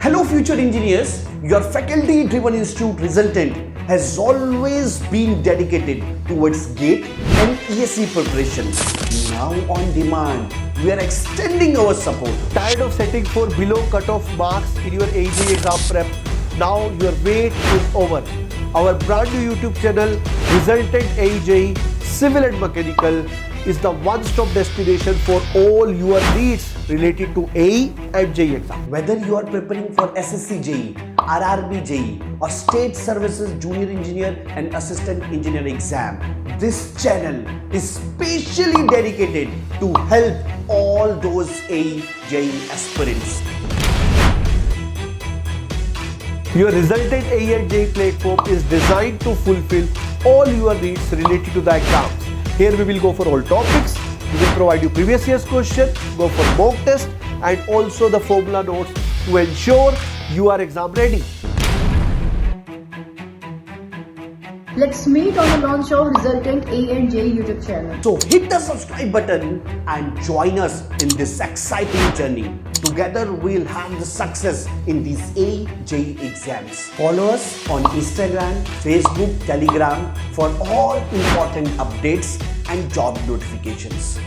Hello future engineers, your faculty-driven institute Resultant has always been dedicated towards GATE and ESE preparation. Now on demand, we are extending our support. Tired of setting for below cutoff marks in your AJ exam prep? Now your wait is over. Our brand new YouTube channel, Resultant AJ Civil and Mechanical, is the one-stop destination for all your needs related to AE and JE exam. Whether you are preparing for SSC JE, RRB JE or State Services Junior Engineer and Assistant Engineer exam, this channel is specially dedicated to help all those AE JE aspirants. Your Resultant AE and JE platform is designed to fulfill all your needs related to the exams. Here we will go for all topics. We will provide you previous year's question, go for mock test and also the formula notes to ensure you are exam ready. Let's meet on the launch of Resultant AE and JE YouTube channel. So hit the subscribe button and join us in this exciting journey. Together we'll have the success in these AE JE exams. Follow us on Instagram, Facebook, Telegram for all important updates and job notifications.